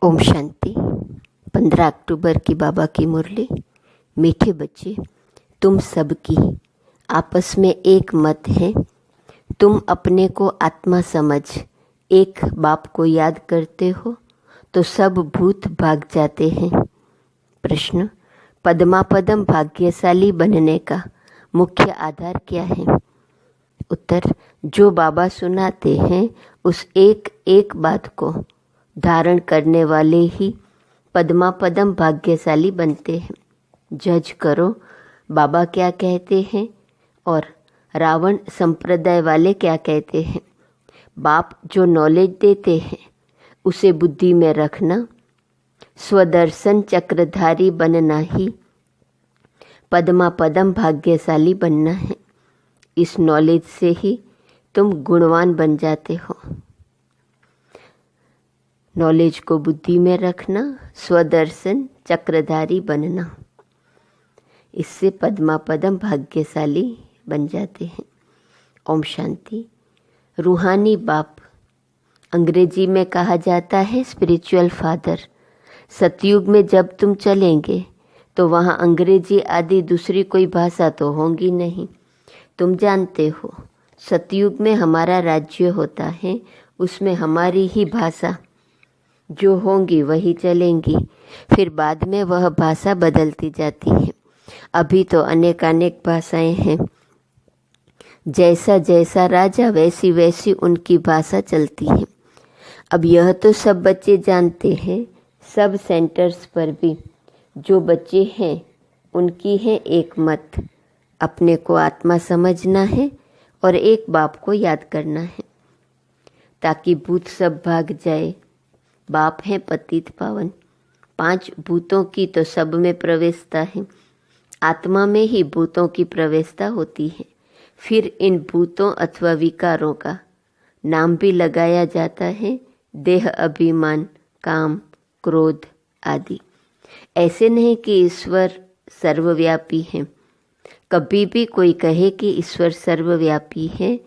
ओम शांति। 15 अक्टूबर की बाबा की मुरली। मीठे बच्चे, तुम सबकी आपस में एक मत है। तुम अपने को आत्मा समझ एक बाप को याद करते हो तो सब भूत भाग जाते हैं। प्रश्न, पद्मापदम भाग्यशाली बनने का मुख्य आधार क्या है? उत्तर, जो बाबा सुनाते हैं उस एक एक बात को धारण करने वाले ही पद्मापदम भाग्यशाली बनते हैं। जज करो बाबा क्या कहते हैं और रावण संप्रदाय वाले क्या कहते हैं। बाप जो नॉलेज देते हैं उसे बुद्धि में रखना, स्वदर्शन चक्रधारी बनना ही पद्मापदम भाग्यशाली बनना है। इस नॉलेज से ही तुम गुणवान बन जाते हो। नॉलेज को बुद्धि में रखना, स्वदर्शन चक्रधारी बनना, इससे पद्मापदम भाग्यशाली बन जाते हैं। ओम शांति। रूहानी बाप अंग्रेजी में कहा जाता है स्पिरिचुअल फादर। सतयुग में जब तुम चलेंगे तो वहाँ अंग्रेजी आदि दूसरी कोई भाषा तो होंगी नहीं। तुम जानते हो सतयुग में हमारा राज्य होता है, उसमें हमारी ही भाषा जो होंगी वही चलेंगी। फिर बाद में वह भाषा बदलती जाती है। अभी तो अनेक भाषाएं हैं। जैसा जैसा राजा वैसी वैसी उनकी भाषा चलती है। अब यह तो सब बच्चे जानते हैं। सब सेंटर्स पर भी जो बच्चे हैं उनकी है एक मत, अपने को आत्मा समझना है और एक बाप को याद करना है ताकि भूत सब भाग जाए। बाप है पतित पावन। 5 भूतों की तो सब में प्रवेशता है। आत्मा में ही भूतों की प्रवेशता होती है। फिर इन भूतों अथवा विकारों का नाम भी लगाया जाता है, देह, अभिमान, काम, क्रोध आदि। ऐसे नहीं कि ईश्वर सर्वव्यापी है। कभी भी कोई कहे कि ईश्वर सर्वव्यापी है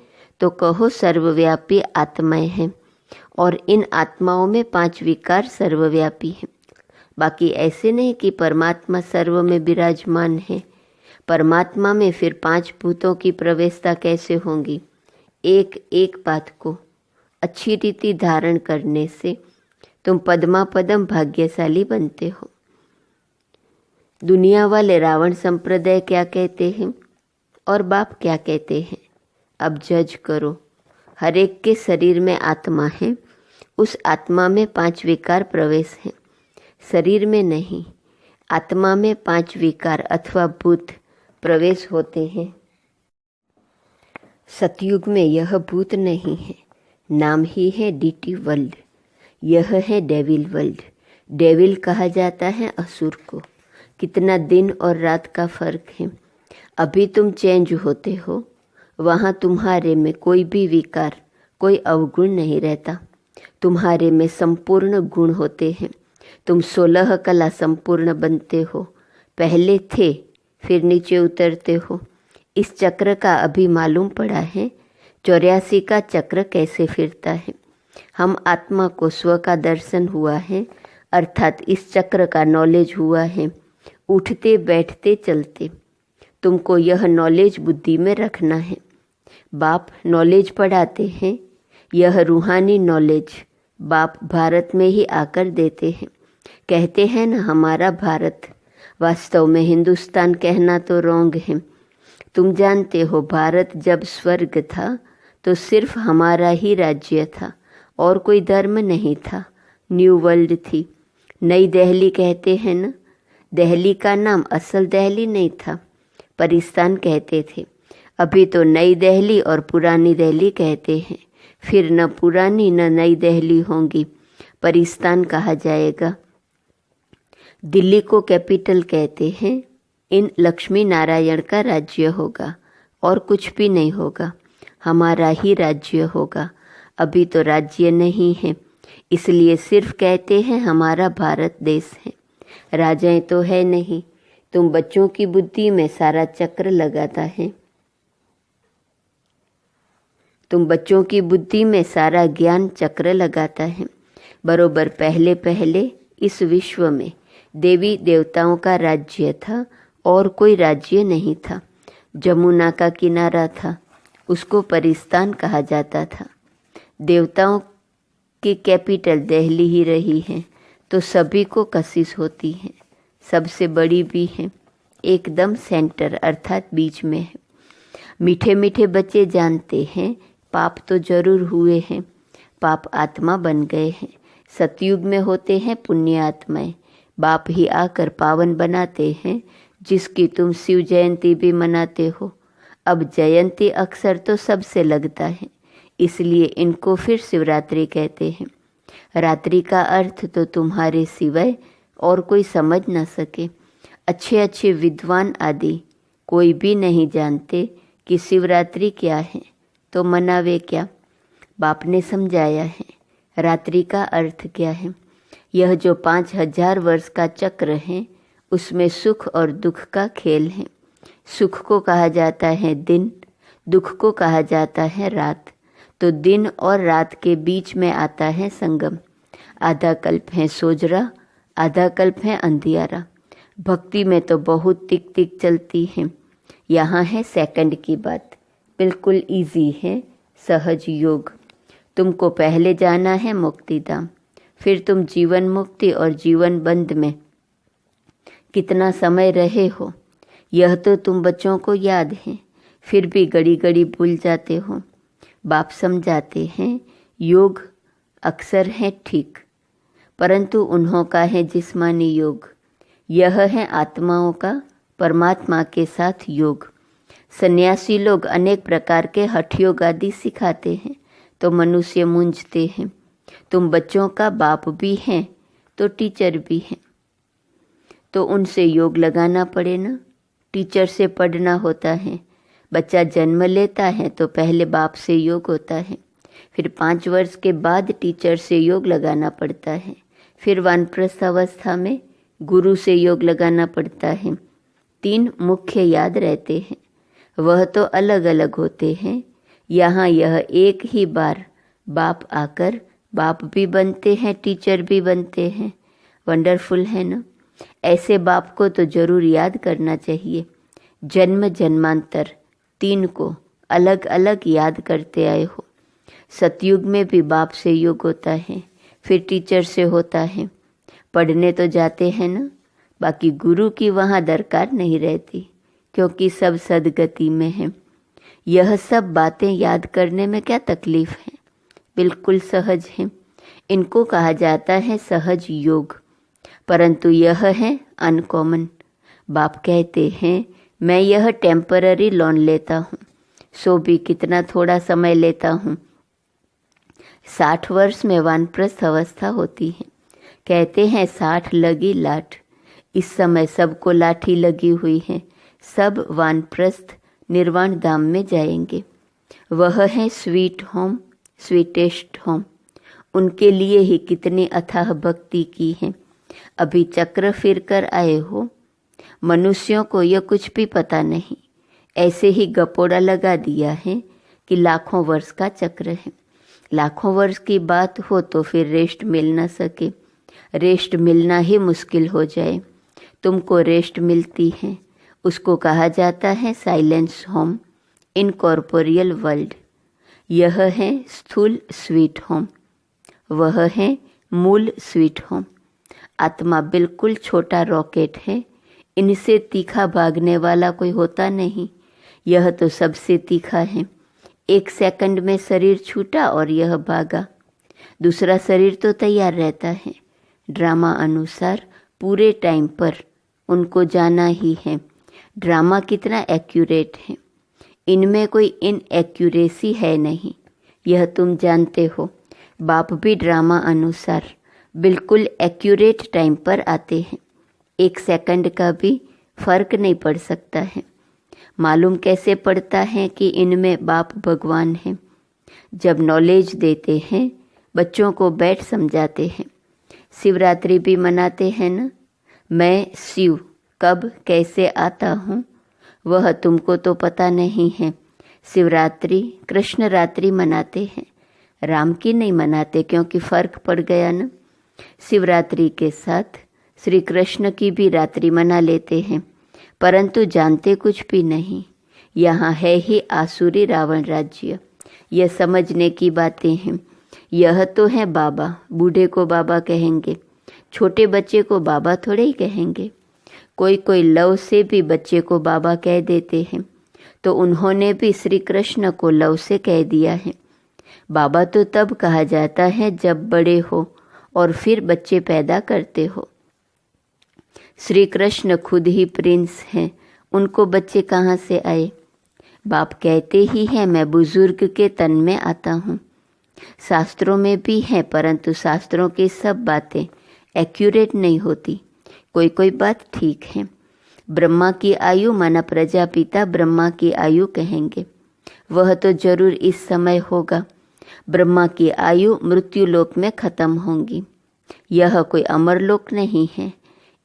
तो कहो सर्वव्यापी आत्माएं हैं और इन आत्माओं में 5 विकार सर्वव्यापी हैं। बाकी ऐसे नहीं कि परमात्मा सर्व में विराजमान है। परमात्मा में फिर 5 भूतों की प्रवेशता कैसे होंगी? एक एक बात को अच्छी रीति धारण करने से तुम पद्मापदम भाग्यशाली बनते हो। दुनिया वाले रावण संप्रदाय क्या कहते हैं और बाप क्या कहते हैं? अब जज करो। हर एक के शरीर में आत्मा है, उस आत्मा में 5 विकार प्रवेश हैं। शरीर में नहीं, आत्मा में 5 विकार अथवा भूत प्रवेश होते हैं। सतयुग में यह भूत नहीं है, नाम ही है डीटी वर्ल्ड। यह है डेविल वर्ल्ड। डेविल कहा जाता है असुर को। कितना दिन और रात का फर्क है। अभी तुम चेंज होते हो, वहाँ तुम्हारे में कोई भी विकार, कोई अवगुण नहीं रहता। तुम्हारे में संपूर्ण गुण होते हैं। तुम 16 कला संपूर्ण बनते हो। पहले थे फिर नीचे उतरते हो। इस चक्र का अभी मालूम पड़ा है। 84 का चक्र कैसे फिरता है। हम आत्मा को स्व का दर्शन हुआ है, अर्थात इस चक्र का नॉलेज हुआ है। उठते बैठते चलते तुमको यह नॉलेज बुद्धि में रखना है। बाप नॉलेज पढ़ाते हैं। यह रूहानी नॉलेज बाप भारत में ही आकर देते हैं। कहते हैं ना हमारा भारत, वास्तव में हिंदुस्तान कहना तो रॉन्ग है। तुम जानते हो भारत जब स्वर्ग था तो सिर्फ हमारा ही राज्य था और कोई धर्म नहीं था। न्यू वर्ल्ड थी। नई दिल्ली कहते हैं ना, दिल्ली का नाम असल दिल्ली नहीं था, परिस्तान कहते थे। अभी तो नई दिल्ली और पुरानी दिल्ली कहते हैं। फिर न पुरानी न नई दिल्ली होंगी, परिस्तान कहा जाएगा। दिल्ली को कैपिटल कहते हैं। इन लक्ष्मी नारायण का राज्य होगा और कुछ भी नहीं होगा, हमारा ही राज्य होगा। अभी तो राज्य नहीं है, इसलिए सिर्फ कहते हैं हमारा भारत देश है। राजाएं तो है नहीं। तुम बच्चों की बुद्धि में सारा चक्र लगाता है। तुम बच्चों की बुद्धि में सारा ज्ञान चक्र लगाता है। बरोबर पहले पहले इस विश्व में देवी देवताओं का राज्य था और कोई राज्य नहीं था। जमुना का किनारा था, उसको परिस्तान कहा जाता था। देवताओं की कैपिटल दिल्ली ही रही है, तो सभी को कशिश होती है, सबसे बड़ी भी है, एकदम सेंटर अर्थात बीच में है। मीठे मीठे बच्चे जानते हैं पाप तो जरूर हुए हैं, पाप आत्मा बन गए हैं। सतयुग में होते हैं पुण्य आत्माएं, बाप ही आकर पावन बनाते हैं, जिसकी तुम शिव जयंती भी मनाते हो। अब जयंती अक्सर तो सबसे लगता है, इसलिए इनको फिर शिवरात्रि कहते हैं। रात्रि का अर्थ तो तुम्हारे सिवाय और कोई समझ न सके। अच्छे अच्छे विद्वान आदि कोई भी नहीं जानते कि शिवरात्रि क्या है, तो मनावे क्या। बाप ने समझाया है रात्रि का अर्थ क्या है। यह जो 5000 वर्ष का चक्र है, उसमें सुख और दुख का खेल है। सुख को कहा जाता है दिन, दुख को कहा जाता है रात। तो दिन और रात के बीच में आता है संगम। आधा कल्प है सोजरा, आधा कल्प है अंधियारा। भक्ति में तो बहुत तिक तिक चलती है। यहाँ है सेकंड की बात, बिल्कुल इजी है, सहज योग। तुमको पहले जाना है मुक्तिधाम, फिर तुम जीवन मुक्ति और जीवन बंद में कितना समय रहे हो, यह तो तुम बच्चों को याद है, फिर भी घड़ी घड़ी भूल जाते हो। बाप समझाते हैं योग अक्सर है ठीक, परंतु उन्हों का है जिस्मानी योग। यह है आत्माओं का परमात्मा के साथ योग। सन्यासी लोग अनेक प्रकार के हठ योग आदि सिखाते हैं, तो मनुष्य मूंझते हैं। तुम बच्चों का बाप भी हैं तो टीचर भी हैं, तो उनसे योग लगाना पड़े ना। टीचर से पढ़ना होता है। बच्चा जन्म लेता है तो पहले बाप से योग होता है, फिर 5 वर्ष के बाद टीचर से योग लगाना पड़ता है, फिर वानप्रस्थ अवस्था में गुरु से योग लगाना पड़ता है। 3 मुख्य याद रहते हैं, वह तो अलग अलग होते हैं। यहाँ यह एक ही बार बाप आकर बाप भी बनते हैं, टीचर भी बनते हैं। वंडरफुल है ना। ऐसे बाप को तो जरूर याद करना चाहिए। जन्म जन्मांतर 3 को अलग अलग याद करते आए हो। सतयुग में भी बाप से योग होता है, फिर टीचर से होता है। पढ़ने तो जाते हैं ना, बाकी गुरु की वहाँ दरकार नहीं रहती, क्योंकि सब सदगति में है। यह सब बातें याद करने में क्या तकलीफ है, बिल्कुल सहज है। इनको कहा जाता है सहज योग, परंतु यह है अनकॉमन। बाप कहते हैं मैं यह टेम्पररी लोन लेता हूँ, सो भी कितना थोड़ा समय लेता हूँ। 60 वर्ष में वानप्रस्थ अवस्था होती है। कहते हैं 60 लगी लाठ। इस समय सबको लाठी लगी हुई है। सब वानप्रस्थ निर्वाण धाम में जाएंगे। वह है स्वीट होम, स्वीटेस्ट होम। उनके लिए ही कितनी अथाह भक्ति की है। अभी चक्र फिर कर आए हो। मनुष्यों को यह कुछ भी पता नहीं, ऐसे ही गपोड़ा लगा दिया है कि लाखों वर्ष का चक्र है। लाखों वर्ष की बात हो तो फिर रेस्ट मिल ना सके, रेस्ट मिलना ही मुश्किल हो जाए। तुमको रेस्ट मिलती है, उसको कहा जाता है साइलेंस होम, इनकॉर्पोरियल वर्ल्ड। यह है स्थूल स्वीट होम, वह है मूल स्वीट होम। आत्मा बिल्कुल छोटा रॉकेट है, इनसे तीखा भागने वाला कोई होता नहीं। यह तो सबसे तीखा है। 1 सेकंड में शरीर छूटा और यह भागा। दूसरा शरीर तो तैयार रहता है। ड्रामा अनुसार पूरे टाइम पर उनको जाना ही है। ड्रामा कितना एक्यूरेट है, इनमें कोई इनएक्यूरेसी है नहीं, यह तुम जानते हो। बाप भी ड्रामा अनुसार बिल्कुल एक्यूरेट टाइम पर आते हैं। 1 सेकंड का भी फर्क नहीं पड़ सकता है। मालूम कैसे पड़ता है कि इनमें बाप भगवान हैं? जब नॉलेज देते हैं, बच्चों को बैठ समझाते हैं। शिवरात्रि भी मनाते हैं ना। मैं शिव कब कैसे आता हूँ वह तुमको तो पता नहीं है। शिवरात्रि कृष्ण रात्रि मनाते हैं, राम की नहीं मनाते क्योंकि फर्क पड़ गया ना। शिवरात्रि के साथ श्री कृष्ण की भी रात्रि मना लेते हैं, परंतु जानते कुछ भी नहीं। यहाँ है ही आसुरी रावण राज्य। यह समझने की बातें हैं। यह तो है बाबा, बूढ़े को बाबा कहेंगे, छोटे बच्चे को बाबा थोड़े ही कहेंगे। कोई कोई लव से भी बच्चे को बाबा कह देते हैं, तो उन्होंने भी श्री कृष्ण को लव से कह दिया है। बाबा तो तब कहा जाता है जब बड़े हो और फिर बच्चे पैदा करते हो। श्री कृष्ण खुद ही प्रिंस हैं, उनको बच्चे कहाँ से आए? बाप कहते ही हैं मैं बुजुर्ग के तन में आता हूँ। शास्त्रों में भी है, परंतु शास्त्रों की सब बातें एक्यूरेट नहीं होती। कोई कोई बात ठीक है। ब्रह्मा की आयु माना प्रजापिता ब्रह्मा की आयु कहेंगे, वह तो जरूर इस समय होगा। ब्रह्मा की आयु मृत्युलोक में खत्म होंगी। यह कोई अमरलोक नहीं है।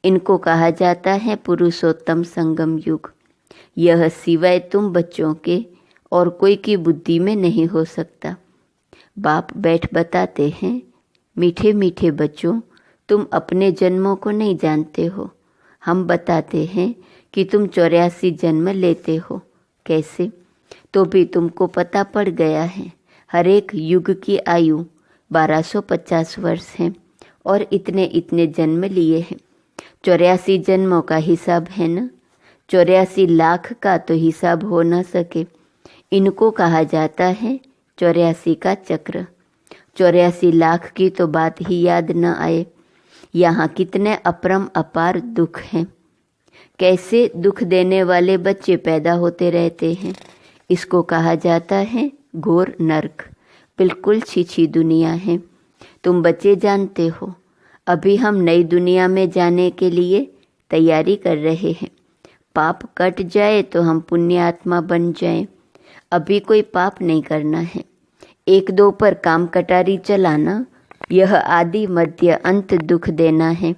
इनको कहा जाता है पुरुषोत्तम संगम युग। यह सिवाय तुम बच्चों के और कोई की बुद्धि में नहीं हो सकता। बाप बैठ बताते हैं, मीठे मीठे बच्चों, तुम अपने जन्मों को नहीं जानते हो। हम बताते हैं कि तुम 84 जन्म लेते हो। कैसे? तो भी तुमको पता पड़ गया है। हर एक युग की आयु 1250 वर्ष है और इतने इतने जन्म लिए हैं। 84 जन्मों का हिसाब है ना। 84 लाख का तो हिसाब हो ना सके। इनको कहा जाता है 84 का चक्र। 84 लाख की तो बात ही याद न आए। यहाँ कितने अपरम अपार दुख हैं। कैसे दुख देने वाले बच्चे पैदा होते रहते हैं। इसको कहा जाता है घोर नरक। बिल्कुल छीछी दुनिया है। तुम बच्चे जानते हो, अभी हम नई दुनिया में जाने के लिए तैयारी कर रहे हैं। पाप कट जाए तो हम पुण्य आत्मा बन जाएं। अभी कोई पाप नहीं करना है। एक दो पर काम कटारी चलाना, यह आदि मध्य अंत दुख देना है।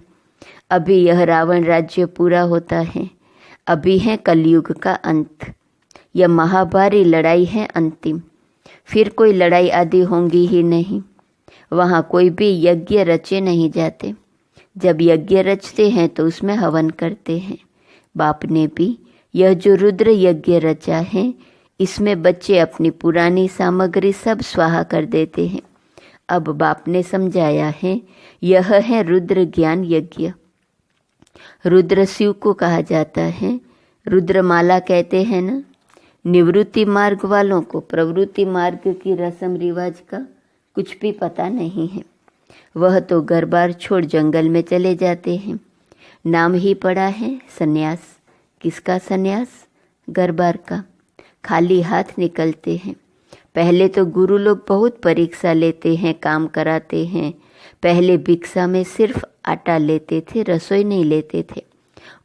अभी यह रावण राज्य पूरा होता है। अभी है कलयुग का अंत। यह महाभारी लड़ाई है अंतिम। फिर कोई लड़ाई आदि होंगी ही नहीं। वहाँ कोई भी यज्ञ रचे नहीं जाते। जब यज्ञ रचते हैं तो उसमें हवन करते हैं। बाप ने भी यह जो रुद्र यज्ञ रचा है, इसमें बच्चे अपनी पुरानी सामग्री सब स्वाहा कर देते हैं। अब बाप ने समझाया है, यह है रुद्र ज्ञान यज्ञ। रुद्र शिव को कहा जाता है। रुद्रमाला कहते हैं ना। निवृत्ति मार्ग वालों को प्रवृत्ति मार्ग की रस्म रिवाज का कुछ भी पता नहीं है। वह तो घर बार छोड़ जंगल में चले जाते हैं। नाम ही पड़ा है सन्यास। किसका सन्यास? घर बार का। खाली हाथ निकलते हैं। पहले तो गुरु लोग बहुत परीक्षा लेते हैं, काम कराते हैं। पहले भिक्षा में सिर्फ आटा लेते थे, रसोई नहीं लेते थे।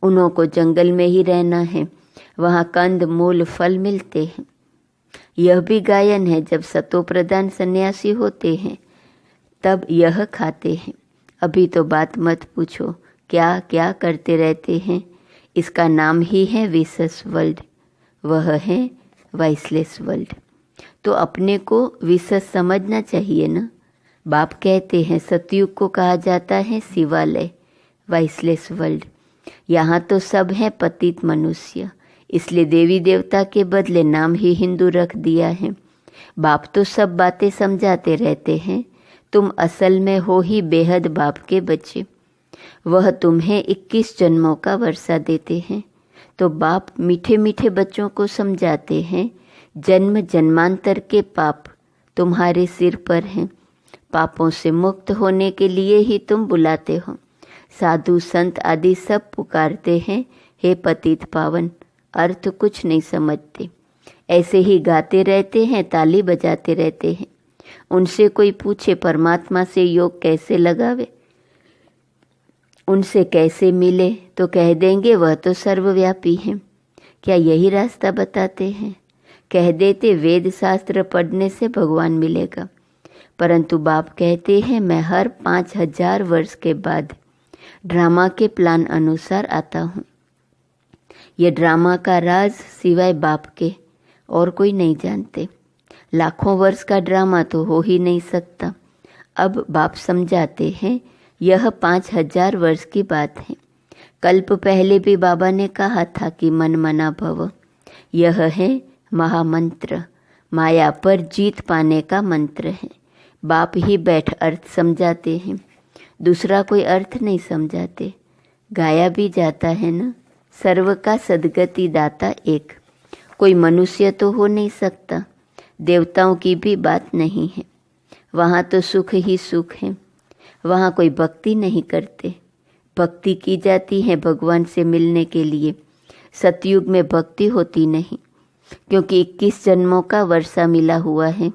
उन्हों को जंगल में ही रहना है, वहाँ कंद मूल फल मिलते हैं। यह भी गायन है, जब सतो प्रधान सन्यासी होते हैं तब यह खाते हैं। अभी तो बात मत पूछो, क्या क्या करते रहते हैं। इसका नाम ही है विशेष वर्ल्ड। वह है वाइसलेस वर्ल्ड। तो अपने को विशेष समझना चाहिए ना। बाप कहते हैं सतयुग को कहा जाता है शिवालय, वाइसलेस वर्ल्ड। यहाँ तो सब है पतित मनुष्य, इसलिए देवी देवता के बदले नाम ही हिंदू रख दिया है। बाप तो सब बातें समझाते रहते हैं। तुम असल में हो ही बेहद बाप के बच्चे। वह तुम्हें 21 जन्मों का वर्षा देते हैं। तो बाप मीठे मीठे बच्चों को समझाते हैं, जन्म जन्मांतर के पाप तुम्हारे सिर पर हैं। पापों से मुक्त होने के लिए ही तुम बुलाते हो। साधु संत आदि सब पुकारते हैं, हे पतित पावन। अर्थ कुछ नहीं समझते, ऐसे ही गाते रहते हैं, ताली बजाते रहते हैं। उनसे कोई पूछे परमात्मा से योग कैसे लगावे, उनसे कैसे मिले, तो कह देंगे वह तो सर्वव्यापी है। क्या यही रास्ता बताते हैं? कह देते वेद शास्त्र पढ़ने से भगवान मिलेगा, परंतु बाप कहते हैं मैं हर 5000 वर्ष के बाद ड्रामा के प्लान अनुसार आता हूँ। ये ड्रामा का राज सिवाय बाप के और कोई नहीं जानते। लाखों वर्ष का ड्रामा तो हो ही नहीं सकता। अब बाप समझाते हैं यह 5000 वर्ष की बात है। कल्प पहले भी बाबा ने कहा था कि मन मना भव, यह है महामंत्र, माया पर जीत पाने का मंत्र है। बाप ही बैठ अर्थ समझाते हैं, दूसरा कोई अर्थ नहीं समझाते। गाया भी जाता है ना, सर्व का सद्गति दाता एक। कोई मनुष्य तो हो नहीं सकता, देवताओं की भी बात नहीं है। वहाँ तो सुख ही सुख है, वहाँ कोई भक्ति नहीं करते। भक्ति की जाती है भगवान से मिलने के लिए। सतयुग में भक्ति होती नहीं, क्योंकि 21 जन्मों का वर्षा मिला हुआ है।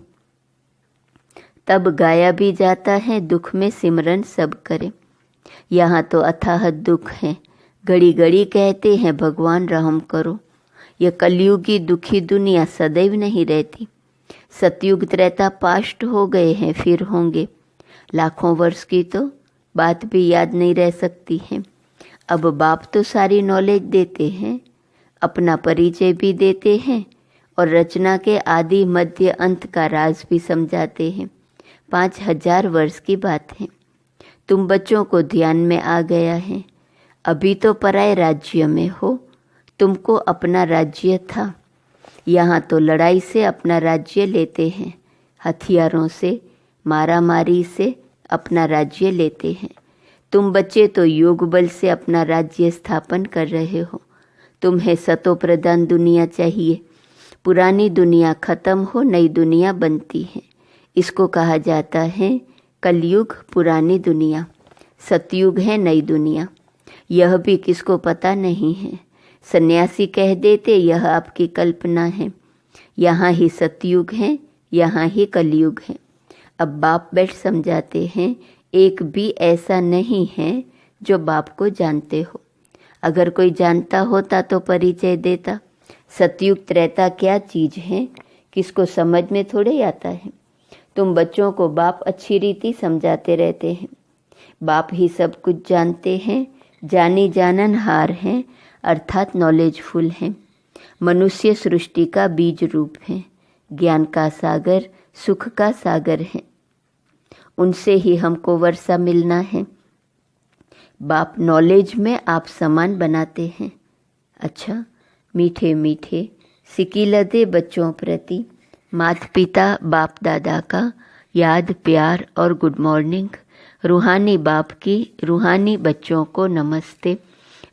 तब गाया भी जाता है दुख में सिमरन सब करे। यहाँ तो अथाह दुख है, घड़ी घड़ी कहते हैं भगवान रहम करो। यह कलयुगी दुखी दुनिया सदैव नहीं रहती। सतयुग त्रेता पास्ट हो गए हैं, फिर होंगे। लाखों वर्ष की तो बात भी याद नहीं रह सकती है। अब बाप तो सारी नॉलेज देते हैं, अपना परिचय भी देते हैं और रचना के आदि मध्य अंत का राज भी समझाते हैं। 5000 वर्ष की बात है। तुम बच्चों को ध्यान में आ गया है। अभी तो पराए राज्य में हो, तुमको अपना राज्य था। यहाँ तो लड़ाई से अपना राज्य लेते हैं, हथियारों से, मारामारी से अपना राज्य लेते हैं। तुम बच्चे तो योग बल से अपना राज्य स्थापन कर रहे हो। तुम्हें सतो प्रधान दुनिया चाहिए। पुरानी दुनिया खत्म हो, नई दुनिया बनती है। इसको कहा जाता है कलयुग पुरानी दुनिया, सतयुग है नई दुनिया। यह भी किसको पता नहीं है। सन्यासी कह देते यह आपकी कल्पना है। यहाँ ही सतयुग है, यहाँ ही कलयुग है। अब बाप बैठ समझाते हैं, एक भी ऐसा नहीं है जो बाप को जानते हो। अगर कोई जानता होता तो परिचय देता। सतयुग त्रेता क्या चीज़ है, किसको समझ में थोड़े आता है। तुम बच्चों को बाप अच्छी रीति समझाते रहते हैं। बाप ही सब कुछ जानते हैं, जानी जानन हार हैं, अर्थात नॉलेजफुल हैं। मनुष्य सृष्टि का बीज रूप है, ज्ञान का सागर, सुख का सागर है। उनसे ही हमको वर्षा मिलना है। बाप नॉलेज में आप समान बनाते हैं। अच्छा, मीठे मीठे सिकीलदे बच्चों प्रति माता पिता बाप दादा का याद, प्यार और गुड मॉर्निंग। रूहानी बाप की रूहानी बच्चों को नमस्ते।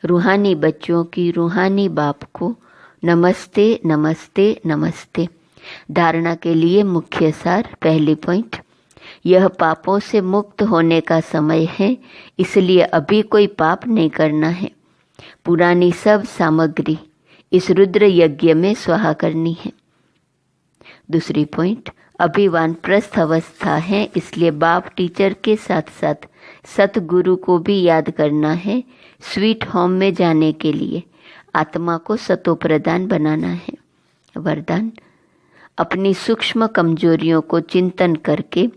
रूहानी बच्चों की रूहानी बाप को नमस्ते नमस्ते नमस्ते। धारणा के लिए मुख्य सार, पहली पॉइंट, यह पापों से मुक्त होने का समय है, इसलिए अभी कोई पाप नहीं करना है। पुरानी सब सामग्री इस रुद्र यज्ञ में स्वाहा करनी है। दूसरी पॉइंट, अभी वानप्रस्थ अवस्था है, इसलिए बाप टीचर के साथ साथ सतगुरु को भी याद करना है। स्वीट होम में जाने के लिए आत्मा को सतो प्रदान बनाना है। वरदान, अपनी सूक्ष्म कमजोरियों को चिंतन करके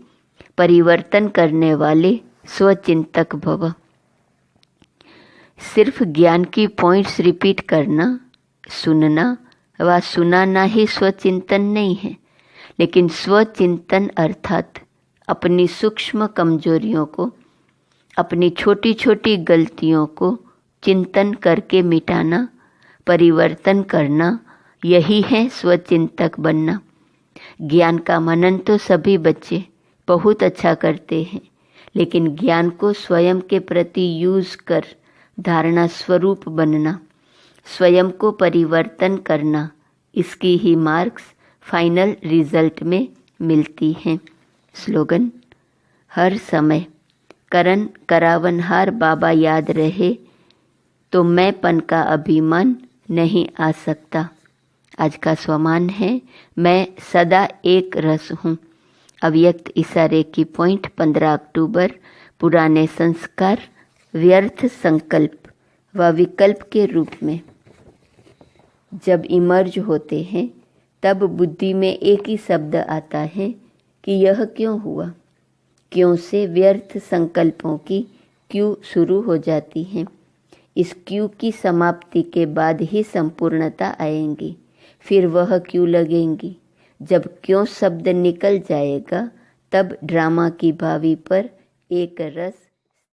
परिवर्तन करने वाले स्वचिंतक भव। सिर्फ ज्ञान की पॉइंट्स रिपीट करना, सुनना व सुनाना ही स्वचिंतन नहीं है, लेकिन स्वचिंतन अर्थात अपनी सूक्ष्म कमजोरियों को, अपनी छोटी छोटी गलतियों को चिंतन करके मिटाना, परिवर्तन करना, यही है स्वचिंतक बनना। ज्ञान का मनन तो सभी बच्चे बहुत अच्छा करते हैं, लेकिन ज्ञान को स्वयं के प्रति यूज कर धारणा स्वरूप बनना, स्वयं को परिवर्तन करना, इसकी ही मार्क्स फाइनल रिजल्ट में मिलती हैं। स्लोगन, हर समय करन करावनहार बाबा याद रहे तो मैंपन का अभिमान नहीं आ सकता। आज का स्वमान है, मैं सदा एक रस हूँ। अव्यक्त इशारे की पॉइंट, 15 अक्टूबर। पुराने संस्कार व्यर्थ संकल्प व विकल्प के रूप में जब इमर्ज होते हैं, तब बुद्धि में एक ही शब्द आता है कि यह क्यों हुआ। क्यों से व्यर्थ संकल्पों की क्यों शुरू हो जाती है। इस क्यों की समाप्ति के बाद ही संपूर्णता आएंगी, फिर वह क्यों लगेंगी। जब क्यों शब्द निकल जाएगा, तब ड्रामा की भावी पर एक रस